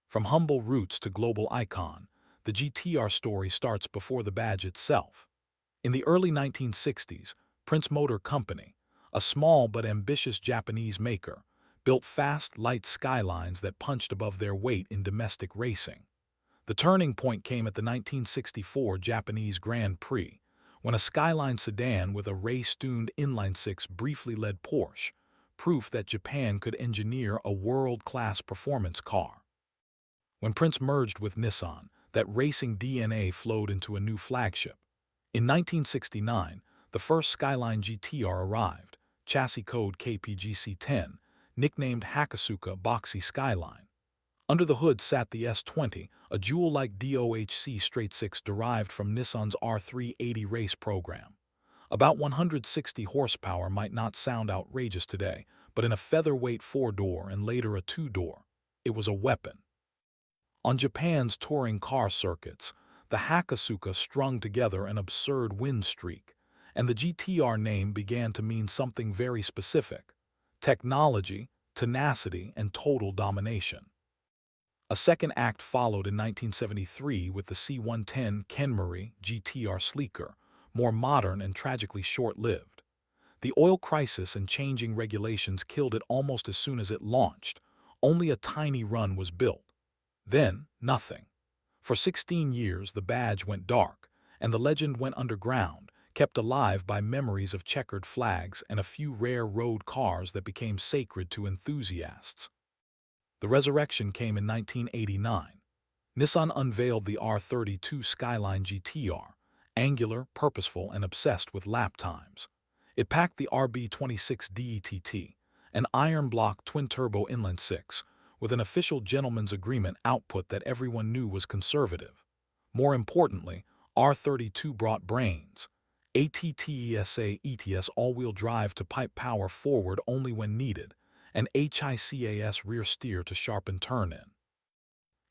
From humble roots to global icon, the GT-R story starts before the badge itself. In the early 1960s, Prince Motor Company, a small but ambitious Japanese maker, built fast, light Skylines that punched above their weight in domestic racing. The turning point came at the 1964 Japanese Grand Prix, when a Skyline sedan with a race-tuned inline-six briefly led Porsche, proof that Japan could engineer a world-class performance car. When Prince merged with Nissan, that racing DNA flowed into a new flagship. In 1969, the first Skyline GT-R arrived, chassis code KPGC-10, nicknamed Hakosuka Skyline. Under the hood sat the S20, a jewel-like DOHC straight-six derived from Nissan's R380 race program. About 160 horsepower might not sound outrageous today, but in a featherweight four-door and later a two-door, it was a weapon. On Japan's touring car circuits, the Hakosuka strung together an absurd win streak, and the GT-R name began to mean something very specific: technology, tenacity, and total domination. A second act followed in 1973 with the C110 Kenmari GT-R sleeker, more modern and tragically short-lived. The oil crisis and changing regulations killed it almost as soon as it launched. Only a tiny run was built. Then, nothing. For 16 years, the badge went dark, and the legend went underground, kept alive by memories of checkered flags and a few rare road cars that became sacred to enthusiasts. The resurrection came in 1989. Nissan unveiled the R32 Skyline GT-R, angular, purposeful, and obsessed with lap times. It packed the RB26 DETT, an iron-block twin-turbo inline-six, with an official gentleman's agreement output that everyone knew was conservative. More importantly, R32 brought brains. ATTESA ETS all-wheel drive to pipe power forward only when needed, and HICAS rear steer to sharpen turn-in.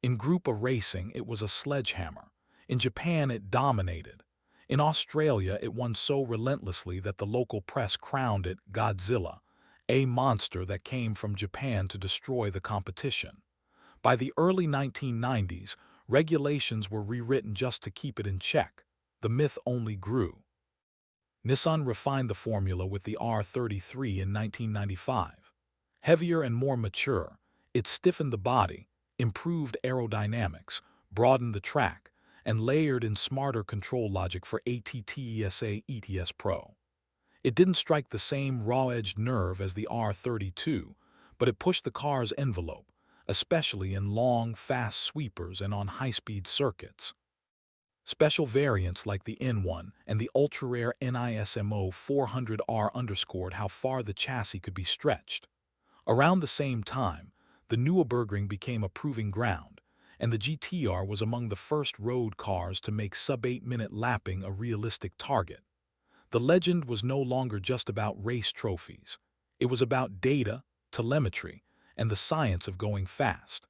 In group racing, it was a sledgehammer. In Japan, it dominated. In Australia, it won so relentlessly that the local press crowned it Godzilla, a monster that came from Japan to destroy the competition. By the early 1990s, regulations were rewritten just to keep it in check. The myth only grew. Nissan refined the formula with the R33 in 1995. Heavier and more mature, it stiffened the body, improved aerodynamics, broadened the track, and layered in smarter control logic for ATTESA ETS Pro. It didn't strike the same raw-edged nerve as the R32, but it pushed the car's envelope, especially in long, fast sweepers and on high-speed circuits. Special variants like the N1 and the ultra-rare NISMO 400R underscored how far the chassis could be stretched. Around the same time, the Nürburgring became a proving ground, and the GT-R was among the first road cars to make sub-8-minute lapping a realistic target. The legend was no longer just about race trophies. It was about data, telemetry, and the science of going fast.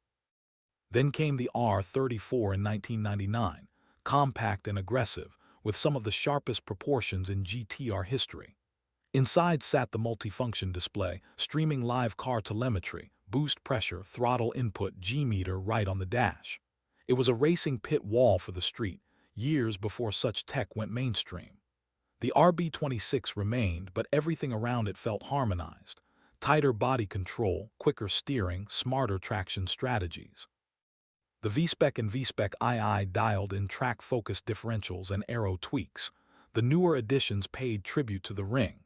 Then came the R34 in 1999, compact and aggressive, with some of the sharpest proportions in GT-R history. Inside sat the multifunction display, streaming live car telemetry, boost pressure, throttle input, G-meter right on the dash. It was a racing pit wall for the street, years before such tech went mainstream. The RB26 remained, but everything around it felt harmonized. Tighter body control, quicker steering, smarter traction strategies. The V-Spec and V-Spec II dialed in track-focused differentials and aero tweaks. The newer additions paid tribute to the ring.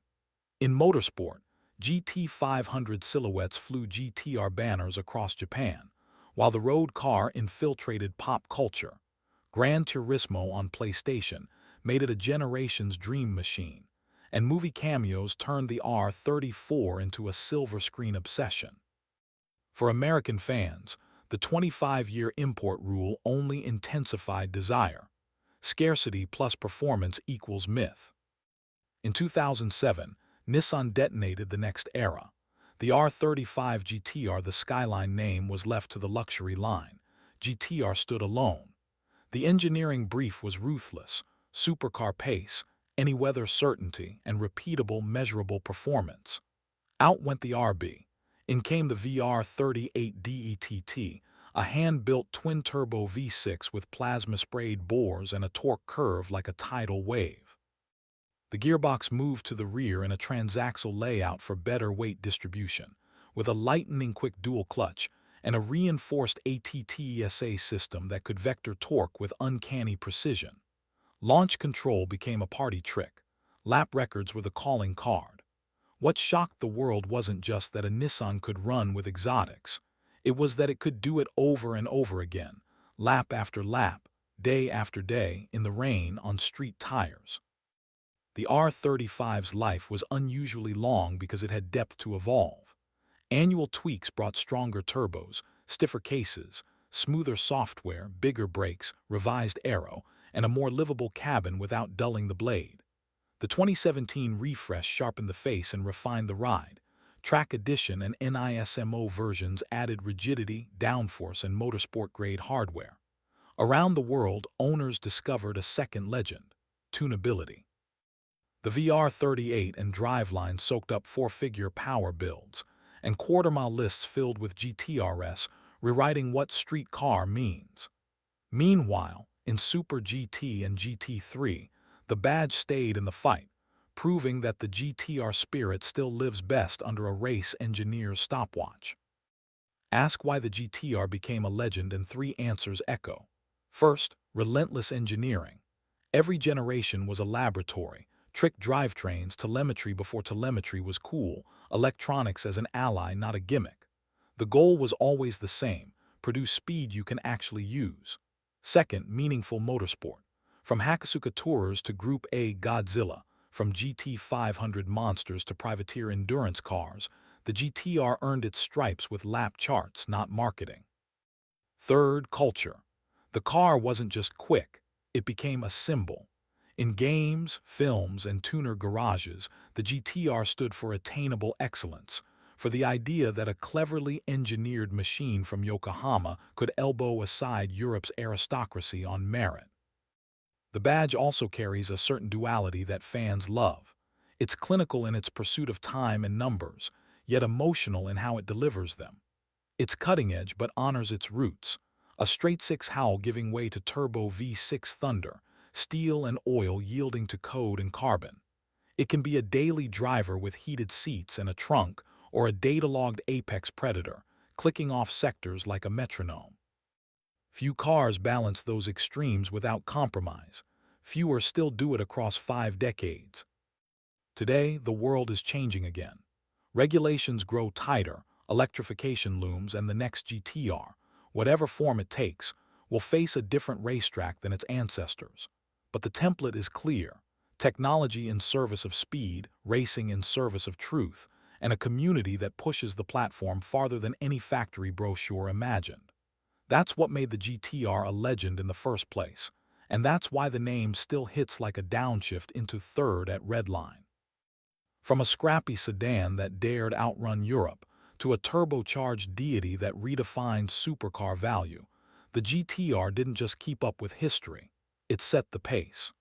In motorsport, GT500 silhouettes flew GT-R banners across Japan, while the road car infiltrated pop culture. Gran Turismo on PlayStation made it a generation's dream machine, and movie cameos turned the R34 into a silver screen obsession. For American fans, the 25-year import rule only intensified desire. Scarcity plus performance equals myth. In 2007, Nissan detonated the next era. The R35 GT-R, the Skyline name, was left to the luxury line. GT-R stood alone. The engineering brief was ruthless: supercar pace, any-weather certainty, and repeatable, measurable performance. Out went the RB. In came the VR38 DETT, a hand-built twin-turbo V6 with plasma-sprayed bores and a torque curve like a tidal wave. The gearbox moved to the rear in a transaxle layout for better weight distribution, with a lightning-quick dual clutch and a reinforced ATTESA system that could vector torque with uncanny precision. Launch control became a party trick. Lap records were the calling card. What shocked the world wasn't just that a Nissan could run with exotics. It was that it could do it over and over again, lap after lap, day after day, in the rain on street tires. The R35's life was unusually long because it had depth to evolve. Annual tweaks brought stronger turbos, stiffer cases, smoother software, bigger brakes, revised aero, and a more livable cabin without dulling the blade. The 2017 refresh sharpened the face and refined the ride. Track Edition and NISMO versions added rigidity, downforce, and motorsport-grade hardware. Around the world, owners discovered a second legend: tunability. The VR38 and Driveline soaked up four-figure power builds, and quarter-mile lists filled with GT-RS, rewriting what street car means. Meanwhile, in Super GT and GT3, the badge stayed in the fight, proving that the GT-R spirit still lives best under a race engineer's stopwatch. Ask why the GT-R became a legend, and three answers echo. First, relentless engineering. Every generation was a laboratory: trick drivetrains, telemetry before telemetry was cool, electronics as an ally, not a gimmick. The goal was always the same: produce speed you can actually use. Second, meaningful motorsport. From Hakosuka Tourers to Group A Godzilla, from GT500 monsters to privateer endurance cars, the GT-R earned its stripes with lap charts, not marketing. Third, culture. The car wasn't just quick, it became a symbol. In games, films, and tuner garages, the GT-R stood for attainable excellence, for the idea that a cleverly engineered machine from Yokohama could elbow aside Europe's aristocracy on merit. The badge also carries a certain duality that fans love. It's clinical in its pursuit of time and numbers, yet emotional in how it delivers them. It's cutting-edge but honors its roots, a straight-six howl giving way to turbo V6 thunder, steel and oil yielding to code and carbon. It can be a daily driver with heated seats and a trunk, or a data-logged apex predator, clicking off sectors like a metronome. Few cars balance those extremes without compromise. Fewer still do it across 5 decades. Today, the world is changing again. Regulations grow tighter, electrification looms, and the next GT-R, whatever form it takes, will face a different racetrack than its ancestors. But the template is clear: technology in service of speed, racing in service of truth, and a community that pushes the platform farther than any factory brochure imagined. That's what made the GT-R a legend in the first place, and that's why the name still hits like a downshift into third at Redline. From a scrappy sedan that dared outrun Europe to a turbocharged deity that redefined supercar value, the GT-R didn't just keep up with history, it set the pace.